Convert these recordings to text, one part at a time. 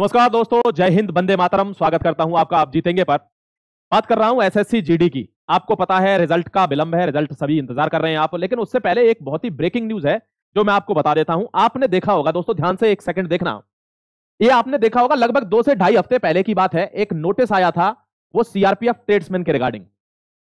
नमस्कार दोस्तों, जय हिंद, वंदे मातरम। स्वागत करता हूं आपका आप जीतेंगे पर। बात कर रहा हूं एसएससी जीडी की। आपको पता है रिजल्ट का विलंब है, रिजल्ट सभी इंतजार कर रहे हैं आप, लेकिन उससे पहले एक बहुत ही ब्रेकिंग न्यूज है जो मैं आपको बता देता हूं। आपने देखा होगा दोस्तों, ध्यान से एक सेकंड देखना। ये आपने देखा होगा लगभग 2 से ढाई हफ्ते पहले की बात है, एक नोटिस आया था, वो सीआरपीएफ ट्रेड्समैन के रिगार्डिंग।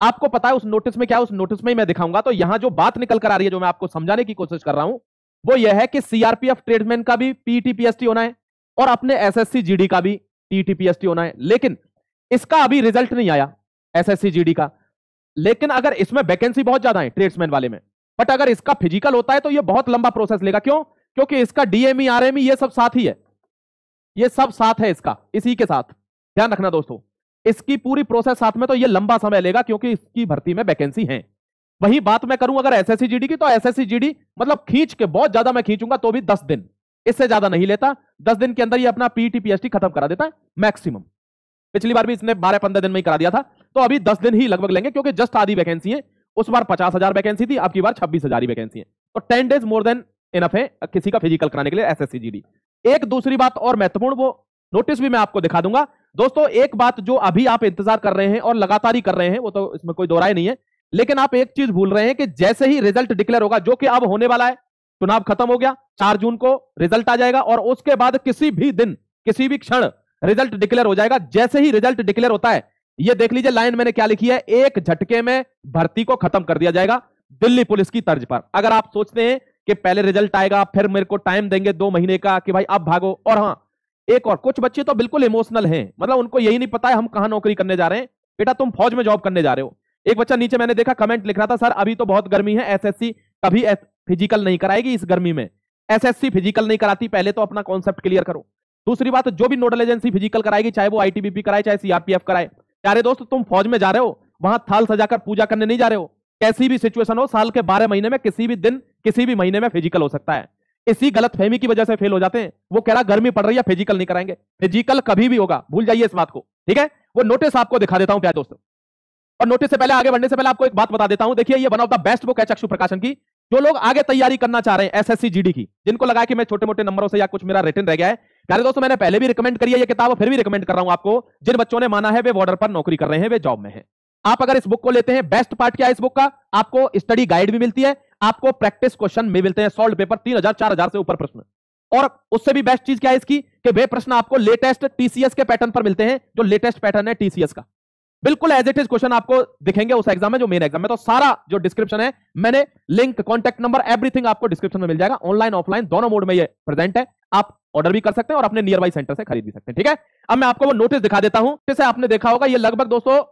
आपको पता है उस नोटिस में क्या, उस नोटिस में ही मैं दिखाऊंगा। तो यहां जो बात निकल कर आ रही है, जो मैं आपको समझाने की कोशिश कर रहा हूं, वो यह है कि सीआरपीएफ ट्रेड्समैन का भी पीटी पीएसटी होना है और अपने एसएससी जीडी का भी पीटी पीएसटी होना है। लेकिन इसका अभी रिजल्ट नहीं आया एसएससी जीडी का। लेकिन अगर इसमें वैकेंसी बहुत ज्यादा है ट्रेड्समैन वाले में, बट अगर इसका फिजिकल होता है तो ये बहुत लंबा प्रोसेस लेगा। क्यों? क्योंकि इसका डीएमई आरएमई ये सब साथ ही है, ये सब साथ है इसका, इसी के साथ। ध्यान रखना दोस्तों, इसकी पूरी प्रोसेस साथ में, तो ये लंबा समय लेगा क्योंकि इसकी भर्ती में वैकेंसी है। वही बात मैं करूं अगर एसएससी जीडी की, तो एसएससी जीडी मतलब खींच के, बहुत ज्यादा मैं खींचूंगा तो भी 10 दिन, इससे ज्यादा नहीं लेता। 10 दिन के अंदर ये अपना पीटी पीएसटी खत्म करा देता है मैक्सिमम। पिछली बार भी इसने 12-15 दिन में ही करा दिया था, तो अभी 10 दिन ही लगभग लेंगे क्योंकि जस्ट आधी वैकेंसी है। उस बार 50,000 वैकेंसी थी, अब की बार 26,000 वैकेंसी है, तो 10 डेज मोर देन इनफ है किसी का फिजिकल कराने के लिए एसएससी जीडी। एक दूसरी बात और महत्वपूर्ण, वो नोटिस भी मैं आपको दिखा दूंगा दोस्तों। एक बात जो अभी आप इंतजार कर रहे हैं और लगातार ही कर रहे हैं, वो तो इसमें कोई दो राय नहीं है, लेकिन आप एक चीज भूल रहे हैं कि जैसे ही रिजल्ट डिक्लेयर होगा, जो कि अब होने वाला है, चुनाव खत्म हो गया, 4 जून को रिजल्ट आ जाएगा और उसके बाद किसी भी दिन, किसी भी क्षण रिजल्ट डिक्लेयर हो जाएगा। जैसे ही रिजल्ट डिक्लेयर होता है, ये देख लीजिए लाइन मैंने क्या लिखी है, एक झटके में भर्ती को खत्म कर दिया जाएगा दिल्ली पुलिस की तर्ज पर। अगर आप सोचते हैं कि पहले रिजल्ट आएगा फिर मेरे को टाइम देंगे 2 महीने का कि भाई अब भागो, और हाँ एक और, कुछ बच्चे तो बिल्कुल इमोशनल हैं, मतलब उनको यही नहीं पता है हम कहां नौकरी करने जा रहे हैं। बेटा तुम फौज में जॉब करने जा रहे हो। एक बच्चा नीचे मैंने देखा कमेंट लिख रहा था, सर अभी तो बहुत गर्मी है, एसएससी कभी फिजिकल नहीं कराएगी इस गर्मी में। एसएससी फिजिकल नहीं कराती, पहले तो अपना कॉन्सेप्ट क्लियर करो। दूसरी बात, जो भी नोडल एजेंसी फिजिकल कराएगी, चाहे वो आईटीबीपी कराए चाहे सीआरपीएफ कराए, प्यारे दोस्त तुम फौज में जा रहे हो, वहां थाल सजाकर पूजा करने नहीं जा रहे हो। कैसी भी सिचुएशन हो, साल के 12 महीने में किसी भी दिन किसी भी महीने में फिजिकल हो सकता है। इसी गलतफहमी की वजह से फेल हो जाते हैं। वो कह रहा गर्मी पड़ रही है फिजिकल नहीं कराएंगे, फिजिकल कभी भी होगा, भूल जाइए इस बात को, ठीक है। वो नोटिस आपको दिखा देता हूं प्यारे दोस्तों, और नोटिस से पहले, आगे बढ़ने से पहले आपको एक बात बता देता हूं। देखिए ये one of the best book है चक्षु प्रकाशन की। जो लोग आगे तैयारी करना चाह रहे हैं एसएससी जीडी की, जिनको लगा कि मैं छोटे मोटे नंबरों से या कुछ मेरा रिटर्न रह गया है, प्यारे दोस्तों मैंने पहले भी रिकमेंड करी है ये किताब, फिर भी रिकमेंड कर रहा हूं आपको। जिन बच्चों ने माना है वे बॉर्डर पर नौकरी कर रहे हैं, वे जॉब में हैं, आप अगर इस बुक को लेते हैं, बेस्ट पार्ट क्या है इस बुक का, आपको स्टडी गाइड भी मिलती है, आपको प्रैक्टिस क्वेश्चन भी मिलते हैं, सॉल्व पेपर 3000-4000 से ऊपर प्रश्न। और उससे भी बेस्ट चीज क्या है इसकी, कि वे प्रश्न आपको लेटेस्ट टीसीएस के पैटर्न पर मिलते हैं, जो लेटेस्ट पैटर्न है टीसीएस का, बिल्कुल एज इट इज क्वेश्चन आपको दिखेंगे उस एग्जाम में, जो मेन एग्जाम में। तो सारा जो डिस्क्रिप्शन है, मैंने लिंक, कॉन्टैक्ट नंबर, एवरीथिंग आपको डिस्क्रिप्शन में मिल जाएगा। ऑनलाइन ऑफलाइन दोनों मोड में ये प्रेजेंट है, आप ऑर्डर भी कर सकते हैं और अपने नियर बाई सेंटर से खरीद भी सकते हैं, ठीक है। अब मैं आपको वो नोटिस दिखा देता हूं। जैसे आपने देखा होगा, ये लगभग दोस्तों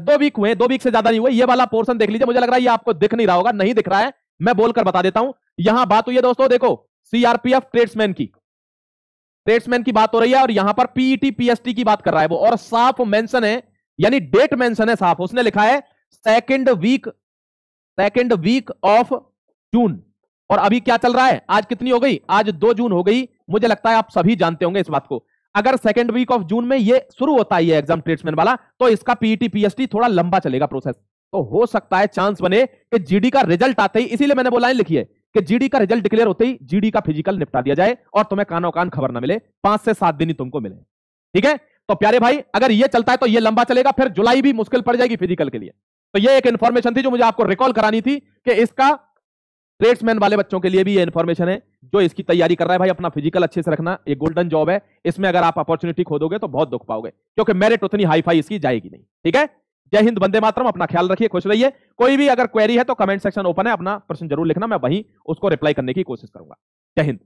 2 वीक हुए, 2 वीक से ज्यादा नहीं हुए। ये वाला पोर्शन देख लीजिए, मुझे लग रहा है ये आपको दिख नहीं रहा होगा, नहीं दिख रहा है, मैं बोलकर बता देता हूं। यहां बात हुई है दोस्तों, देखो सीआरपीएफ ट्रेड्समैन की, ट्रेड्समैन की बात हो रही है, और यहां पर पीईटी पीएसटी की बात कर रहा है वो, और साफ मेंशन है, यानी डेट मेंशन है साफ, उसने लिखा है सेकंड वीक ऑफ जून। और अभी क्या चल रहा है, आज कितनी हो गई, आज 2 जून हो गई। मुझे लगता है आप सभी जानते होंगे इस बात को। अगर सेकंड वीक ऑफ जून में ये शुरू होता है ये एग्जाम ट्रेड्समैन वाला, तो इसका पीईटी पीएसटी थोड़ा लंबा चलेगा प्रोसेस। तो हो सकता है चांस बने कि जीडी का रिजल्ट आते ही, इसीलिए मैंने बोला लिखी है कि जीडी का रिजल्ट डिक्लेयर होते ही जीडी का फिजिकल निपटा दिया जाए और तुम्हें कानो कान खबर ना मिले, 5 से 7 दिन ही तुमको मिले, ठीक है। तो प्यारे भाई अगर ये चलता है तो ये लंबा चलेगा, फिर जुलाई भी मुश्किल पड़ जाएगी फिजिकल के लिए। तो ये एक इंफॉर्मेशन थी जो मुझे आपको रिकॉल करानी थी कि इसका ट्रेड्समैन वाले बच्चों के लिए भी ये इंफॉर्मेशन है। जो इसकी तैयारी कर रहा है भाई, अपना फिजिकल अच्छे से रखना, ये गोल्डन जॉब है, इसमें अगर आप अपॉर्चुनिटी खो दोगे तो बहुत दुख पाओगे, क्योंकि मेरिट उतनी हाई फाई इसकी जाएगी नहीं, ठीक है। जय हिंद, वंदे मातरम, अपना ख्याल रखिए, खुश रहिए। कोई भी अगर क्वेरी है तो कमेंट सेक्शन ओपन है, अपना प्रश्न जरूर लिखना, मैं वहीं उसको रिप्लाई करने की कोशिश करूंगा। जय हिंद।